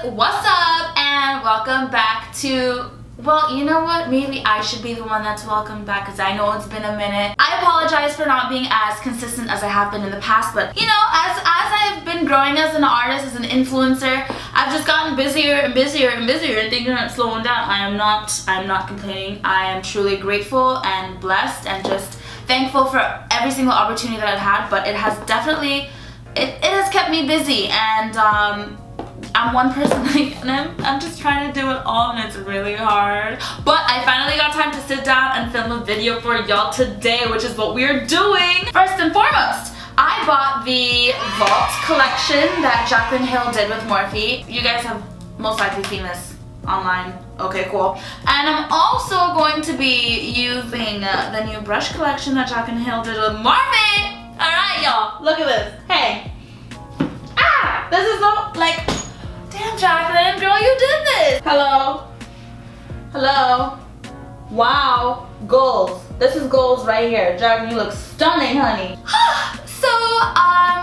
what's up and welcome back to, well, you know what, maybe I should be the one that's welcomed back because I know it's been a minute. I apologize for not being as consistent as I have been in the past, but you know, as I've been growing as an artist, as an influencer, I've just gotten busier and busier and busier and things aren't slowing down. I'm not complaining. I am truly grateful and blessed and just thankful for every single opportunity that I've had, but it has definitely, it has kept me busy, and I'm one person, and I'm just trying to do it all, and it's really hard. But I finally got time to sit down and film a video for y'all today, which is what we're doing. First and foremost, I bought the Vault collection that Jaclyn did with Morphe. You guys have most likely seen this online. Okay, cool. And I'm also going to be using the new brush collection that Jaclyn did with Morphe. Alright, y'all, look at this. Hey. Ah! This is so, like, damn, Jaclyn, girl, you did this! Hello? Hello? Wow. Goals. This is goals right here. Jaclyn, you look stunning, honey. So,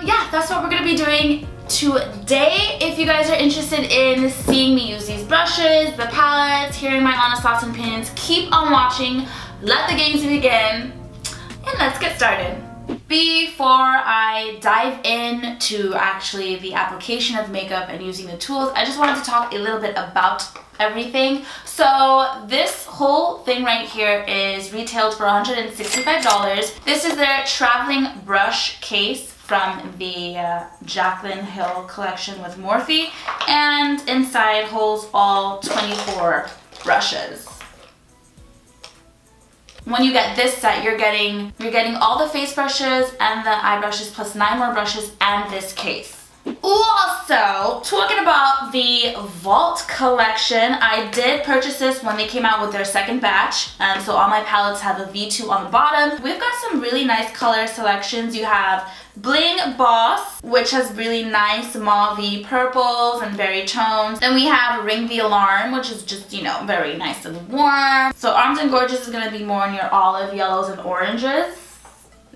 yeah, that's what we're gonna be doing today. If you guys are interested in seeing me use these brushes, the palettes, hearing my honest thoughts and opinions, keep on watching. Let the games begin, and let's get started. Before I dive into actually the application of makeup and using the tools, I just wanted to talk a little bit about everything. So this whole thing right here is retailed for $165. This is their traveling brush case from the Jaclyn collection with Morphe, and inside holds all 24 brushes. When you get this set, you're getting all the face brushes and the eye brushes plus 9 more brushes and this case. Also, talking about the Vault collection, I did purchase this when they came out with their second batch, and so all my palettes have a V2 on the bottom. We've got some really nice color selections. You have Bling Boss, which has really nice mauve purples and berry tones. Then we have Ring the Alarm, which is just, you know, very nice and warm. So Armed and Gorgeous is going to be more in your olive, yellows, and oranges.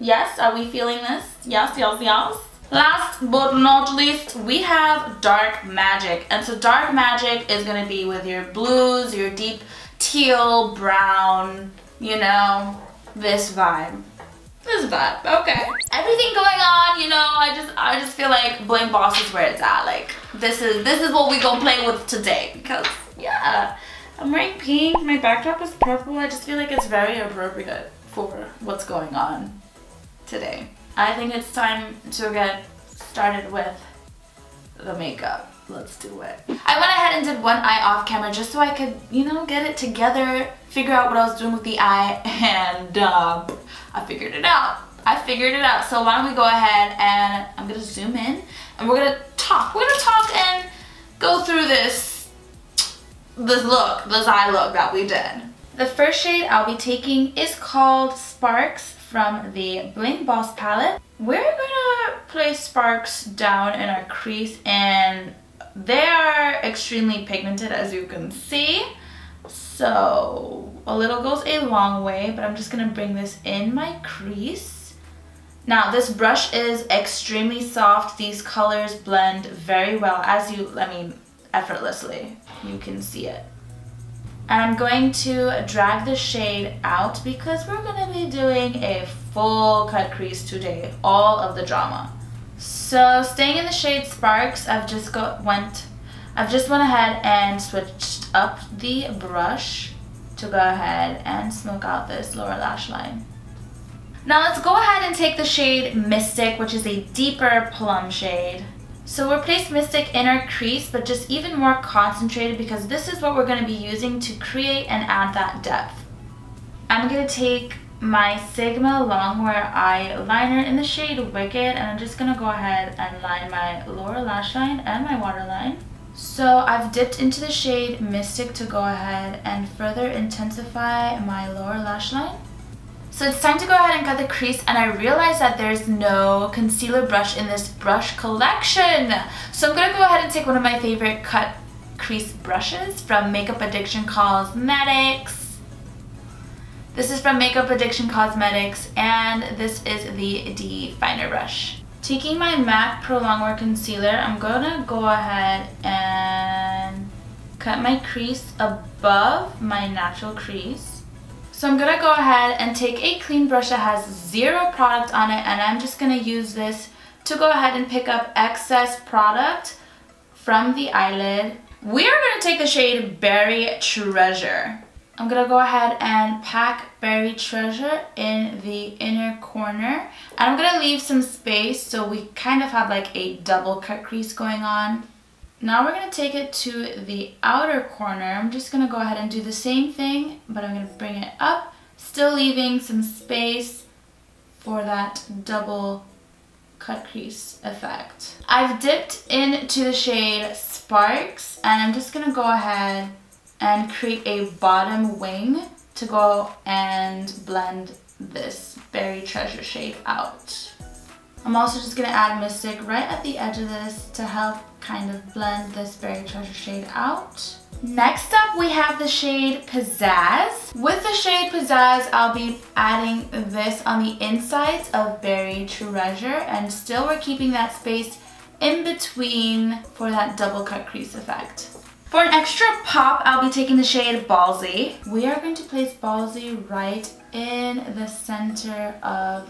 Yes, are we feeling this? Yes, yes, yes. Last but not least, we have Dark Magic. And so Dark Magic is going to be with your blues, your deep teal, brown, you know, this vibe. This vibe, okay. Everything going on, you know, I just feel like Bling Boss is where it's at. Like, this is what we gonna play with today, because yeah, I'm wearing pink, my backdrop is purple. I just feel like it's very appropriate for what's going on today. I think it's time to get started with the makeup. Let's do it. I went ahead and did one eye off camera just so I could, you know, get it together, figure out what I was doing with the eye, and I figured it out. I figured it out. So why don't we go ahead and I'm gonna zoom in and we're gonna talk. We're gonna talk and go through this eye look that we did. The first shade I'll be taking is called Sparks from the Bling Boss palette. We're gonna place Sparks down in our crease, and they are extremely pigmented, as you can see. So a little goes a long way, but I'm just gonna bring this in my crease. Now this brush is extremely soft. These colors blend very well, effortlessly. You can see it. And I'm going to drag the shade out because we're gonna be doing a full cut crease today, all of the drama. So staying in the shade Sparks, I've just went ahead and switched up the brush to go ahead and smoke out this lower lash line. Now let's go ahead and take the shade Mystic, which is a deeper plum shade. So we'll place Mystic in our crease, but just even more concentrated because this is what we're going to be using to create and add that depth. I'm going to take my Sigma Longwear eyeliner in the shade Wicked, and I'm just going to go ahead and line my lower lash line and my waterline. So I've dipped into the shade Mystic to go ahead and further intensify my lower lash line. So it's time to go ahead and cut the crease, and I realized that there's no concealer brush in this brush collection. So I'm going to go ahead and take one of my favorite cut crease brushes from Makeup Addiction Cosmetics. This is from Makeup Addiction Cosmetics, and this is the Definer brush. Taking my MAC Pro Longwear Concealer, I'm going to go ahead and cut my crease above my natural crease. So I'm gonna go ahead and take a clean brush that has 0 product on it, and I'm just gonna use this to go ahead and pick up excess product from the eyelid. We are gonna take the shade Berry Treasure. I'm gonna go ahead and pack Berry Treasure in the inner corner, and I'm gonna leave some space so we kind of have like a double cut crease going on. Now we're gonna take it to the outer corner. I'm just gonna go ahead and do the same thing, but I'm gonna bring it up, still leaving some space for that double cut crease effect. I've dipped into the shade Sparks, and I'm just gonna go ahead and create a bottom wing to go and blend this Berry Treasure shade out. I'm also just gonna add Mystic right at the edge of this to help kind of blend this Berry Treasure shade out. Next up, we have the shade Pizzazz. With the shade Pizzazz, I'll be adding this on the insides of Berry Treasure, and still we're keeping that space in between for that double cut crease effect. For an extra pop, I'll be taking the shade Ballsy. We are going to place Ballsy right in the center of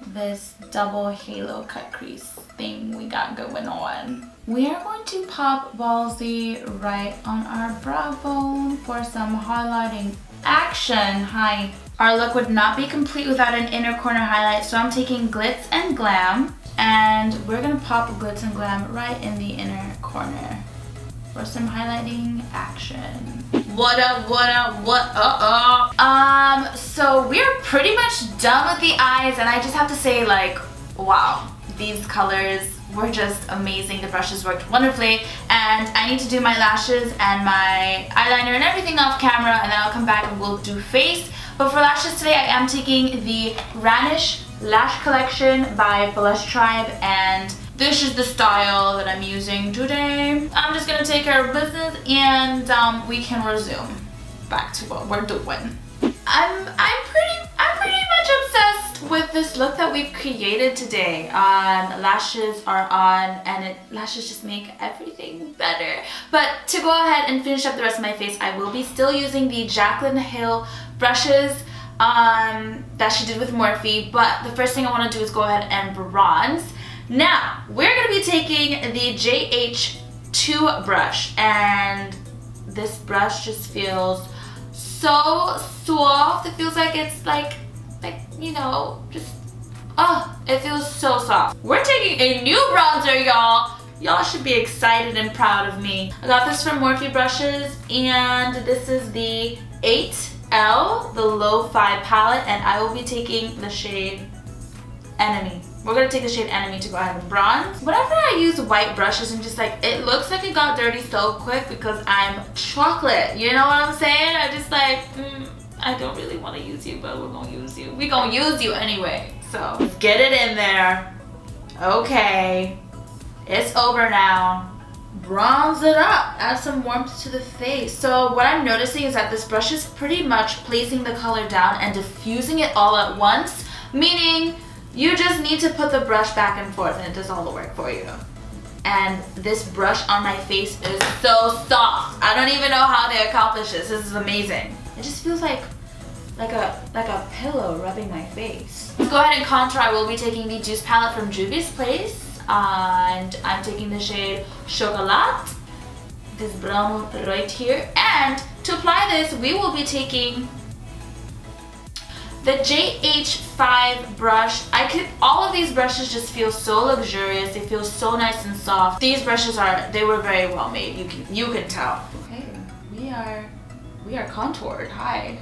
this double halo cut crease thing we got going on. We are going to pop Ballsy right on our brow bone for some highlighting action. Hi. Our look would not be complete without an inner corner highlight, so I'm taking Glitz and Glam, and we're gonna pop Glitz and Glam right in the inner corner for some highlighting action. What up, what up, what up? So we're pretty much done with the eyes, and I just have to say, like, wow, these colors were just amazing. The brushes worked wonderfully, and I need to do my lashes and my eyeliner and everything off camera, and then I'll come back and we'll do face. But for lashes today, I am taking the Ranish Lash Collection by Blush Tribe, and this is the style that I'm using today. I'm just gonna take care of business, and we can resume back to what we're doing. I'm pretty much obsessed with this look that we've created today. Lashes are on, and lashes just make everything better. But to go ahead and finish up the rest of my face, I will be still using the Jaclyn Hill brushes that she did with Morphe. But the first thing I want to do is go ahead and bronze. Now, we're going to be taking the JH2 brush, and this brush just feels so soft. It feels like it's like you know, just, oh, it feels so soft. We're taking a new bronzer, y'all. Y'all should be excited and proud of me. I got this from Morphe brushes, and this is the 8L, the Lo-Fi palette, and I will be taking the shade Enemy. We're gonna take the shade Enemy to go ahead and bronze. Whenever I use white brushes, I'm just like, it looks like it got dirty so quick because I'm chocolate. You know what I'm saying? I just like, I don't really want to use you, but we're gonna use you. We're gonna use you anyway. So let's get it in there. Okay, it's over now. Bronze it up, add some warmth to the face. So what I'm noticing is that this brush is pretty much placing the color down and diffusing it all at once, meaning you just need to put the brush back and forth and it does all the work for you. And this brush on my face is so soft. I don't even know how they accomplish this. This is amazing. It just feels like a pillow rubbing my face. Let's go ahead and contour. I will be taking the Juice palette from Juvia's Place, and I'm taking the shade Chocolat, this brown one right here. And to apply this, we will be taking the JH5 brush. All of these brushes just feel so luxurious. They feel so nice and soft. These brushes they were very well made. You can tell. Okay, we are contoured. Hi.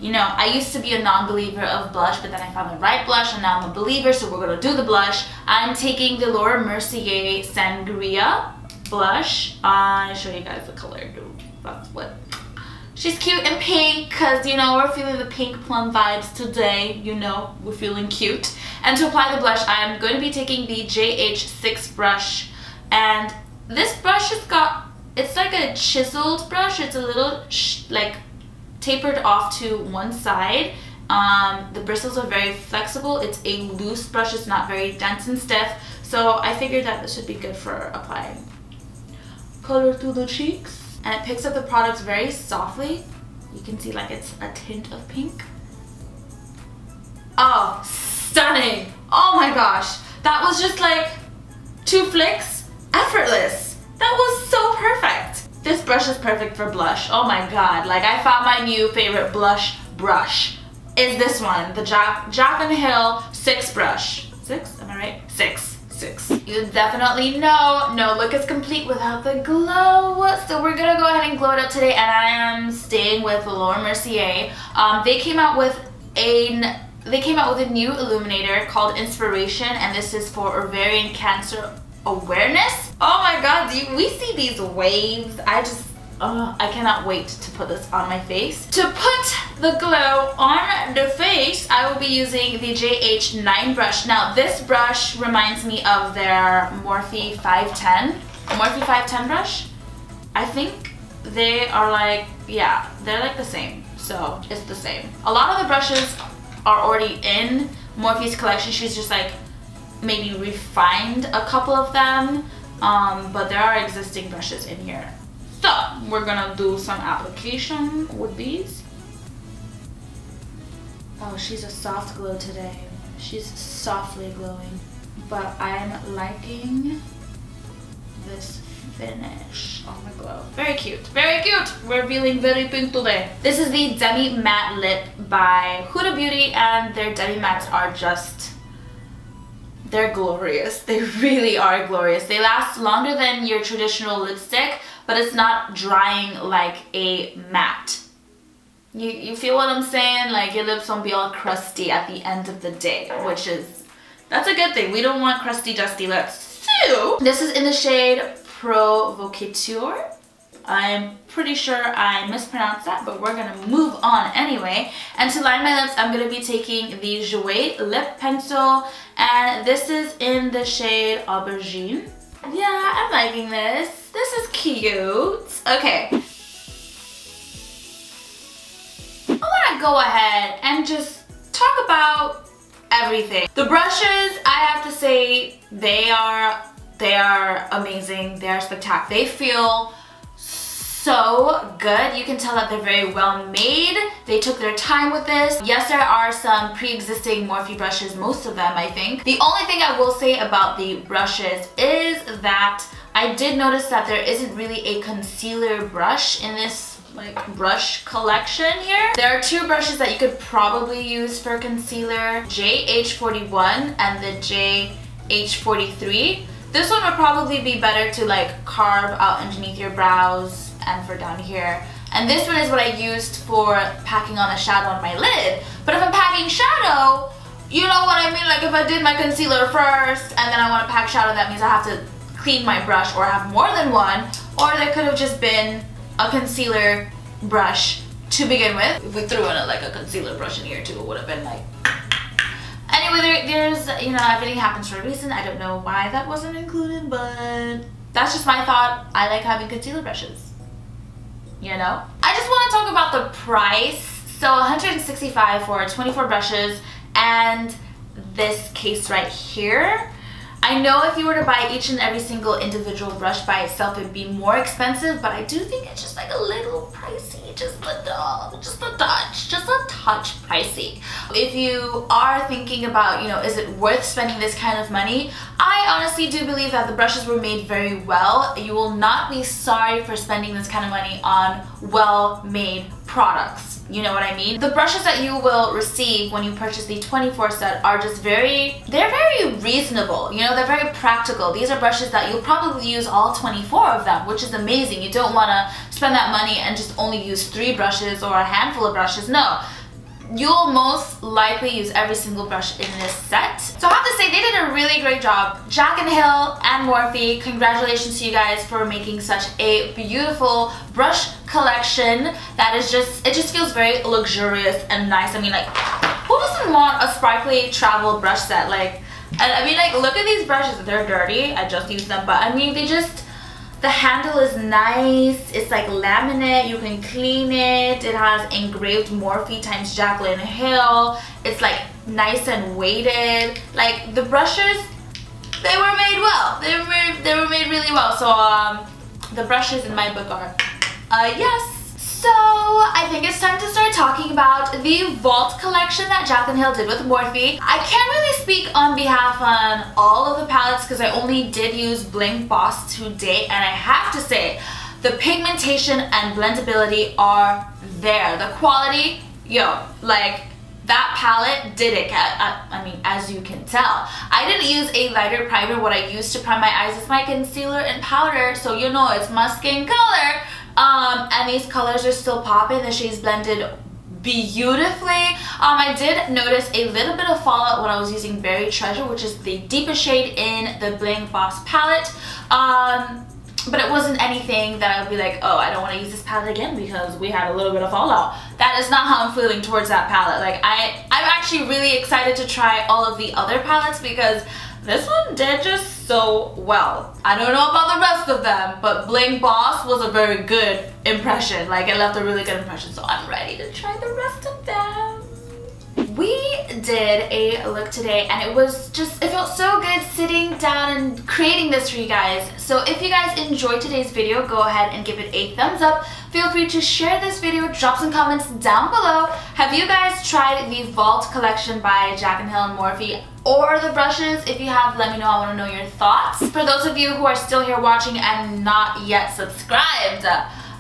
You know, I used to be a non-believer of blush, but then I found the right blush, and now I'm a believer, so we're gonna do the blush. I'm taking the Laura Mercier Sangria blush. I'll show you guys the color. That's what. She's cute in pink, because, you know, we're feeling the pink plum vibes today. You know, we're feeling cute. And to apply the blush, I'm going to be taking the JH6 brush. And this brush it's like a chiseled brush. It's a little, like, tapered off to one side. The bristles are very flexible. It's a loose brush. It's not very dense and stiff. So I figured that this would be good for applying color to the cheeks. and it picks up the product very softly. You can see like it's a tint of pink. Oh, stunning. Oh my gosh. That was just like 2 flicks, effortless. That was so perfect. This brush is perfect for blush. Oh my god. Like I found my new favorite blush brush. Is this one, the Jaclyn Hill 6 brush. 6? Am I right? 6. You definitely know no look is complete without the glow. So we're gonna go ahead and glow it up today, and I am staying with Mercier. They came out with a new illuminator called Inspiration, and this is for ovarian cancer awareness. Oh my god, we see these waves. I cannot wait to put this on my face. To put the glow on the face, I will be using the JH9 brush. Now this brush reminds me of their Morphe 510 brush. I think they are like, yeah, they're like the same. So it's the same. A lot of the brushes are already in Morphe's collection. She's just like maybe refined a couple of them, but there are existing brushes in here. So we're gonna do some application with these. Oh, she's a soft glow today. She's softly glowing, but I'm liking this finish on the glow. Very cute, very cute. We're feeling very pink today. This is the Demi Matte Lip by Huda Beauty, and their Demi Mattes are just, they're glorious. They really are glorious. They last longer than your traditional lipstick, but it's not drying like a matte. You feel what I'm saying? Like your lips won't be all crusty at the end of the day, which is, that's a good thing. We don't want crusty, dusty lips. So, this is in the shade Provocateur. I'm pretty sure I mispronounced that, but we're gonna move on anyway. And to line my lips, I'm gonna be taking the Jouer lip pencil, and this is in the shade Aubergine. Yeah, I'm liking this. This is cute. Okay. I wanna go ahead and just talk about everything. The brushes, I have to say, they are amazing. They are spectacular. They feel so good. You can tell that they're very well made. They took their time with this. Yes, there are some pre-existing Morphe brushes, most of them I think. The only thing I will say about the brushes is that I did notice that there isn't really a concealer brush in this like brush collection here. There are 2 brushes that you could probably use for concealer, JH41 and the JH43. This one would probably be better to like carve out underneath your brows and for down here. And this one is what I used for packing on a shadow on my lid. But if I'm packing shadow, you know what I mean? Like if I did my concealer first and then I want to pack shadow, that means I have to clean my brush or have more than one. Or there could have just been a concealer brush to begin with. If we threw in like a concealer brush in here too, it would have been like... Anyway, there's, you know, everything happens for a reason. I don't know why that wasn't included, but that's just my thought. I like having concealer brushes, you know? I just want to talk about the price. So $165 for 24 brushes and this case right here. I know if you were to buy each and every single individual brush by itself, it'd be more expensive, but I do think it's just like a little pricey, just a touch pricey. If you are thinking about, you know, is it worth spending this kind of money? I honestly do believe that the brushes were made very well. You will not be sorry for spending this kind of money on well-made products. You know what I mean? The brushes that you will receive when you purchase the 24 set are just they're very reasonable. You know, they're very practical. These are brushes that you'll probably use all 24 of them, which is amazing. You don't want to spend that money and just only use 3 brushes or a handful of brushes. No. You'll most likely use every single brush in this set. So I have to say, they did a really great job. Jaclyn Hill and Morphe, congratulations to you guys for making such a beautiful brush collection that is just, it just feels very luxurious and nice. I mean, like, who doesn't want a sparkly travel brush set? Like, I mean, like, look at these brushes. They're dirty. I just used them, but I mean, they just, the handle is nice. It's like laminate. You can clean it. It has engraved Morphe times Jaclyn Hill. It's like nice and weighted. Like the brushes, they were made well. They were made really well. So the brushes in my book are Yes. So I think it's time to start talking about the Vault collection that Jaclyn did with Morphe. I can't really speak on behalf on all of the palettes because I only did use Bling Boss to date, and I have to say the pigmentation and blendability are there. The quality, yo, like that palette did it. I mean, as you can tell, I didn't use a lighter primer. What I used to prime my eyes is my concealer and powder, so you know it's my skin color. And these colors are still popping. The shades blended beautifully. I did notice a little bit of fallout when I was using Berry Treasure, which is the deepest shade in the Bling Boss palette. But it wasn't anything that I would be like, oh, I don't want to use this palette again because we had a little bit of fallout. That is not how I'm feeling towards that palette. Like, I'm actually really excited to try all of the other palettes because this one did just so well. I don't know about the rest of them, but Bling Boss was a very good impression. Like, it left a really good impression, so I'm ready to try the rest of them. We did a look today and it felt so good sitting down and creating this for you guys. So if you guys enjoyed today's video, go ahead and give it a thumbs up. Feel free to share this video, drop some comments down below. Have you guys tried the Vault collection by Jaclyn and Morphe or the brushes? If you have, let me know. I want to know your thoughts. For those of you who are still here watching and not yet subscribed,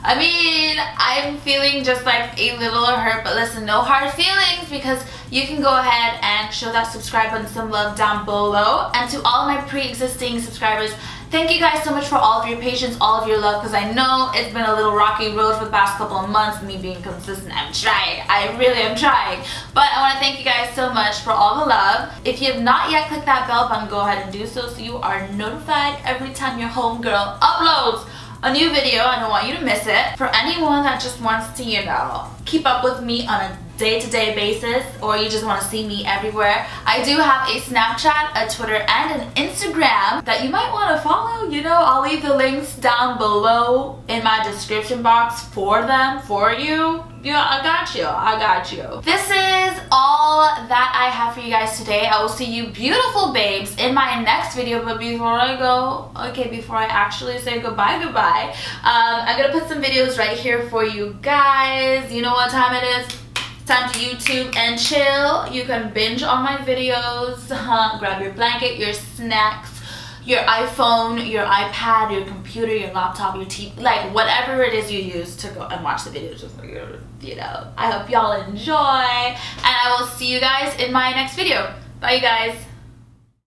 I mean, I'm feeling just like a little hurt, but listen, no hard feelings because you can go ahead and show that subscribe button some love down below. And to all of my pre-existing subscribers, thank you guys so much for all of your patience, all of your love, because I know it's been a little rocky road for the past couple of months, me being consistent. I'm trying. I really am trying. But I want to thank you guys so much for all the love. If you have not yet clicked that bell button, go ahead and do so you are notified every time your homegirl uploads a new video. I don't want you to miss it. For anyone that just wants to, you know, keep up with me on a day-to-day basis, or you just want to see me everywhere, I do have a Snapchat, a Twitter, and an Instagram that you might want to follow. You know, I'll leave the links down below in my description box for them, for you. Yeah, I got you. I got you. This is all that I have for you guys today. I will see you beautiful babes in my next video, but before I go, before I actually say goodbye, I'm gonna put some videos right here for you guys. You know what time it is? Time to YouTube and chill. You can binge on my videos. Grab your blanket, your snacks, your iPhone, your iPad, your computer, your laptop, your TV, like whatever it is you use to go and watch the videos. Just, you know, I hope y'all enjoy, and I will see you guys in my next video. Bye, you guys.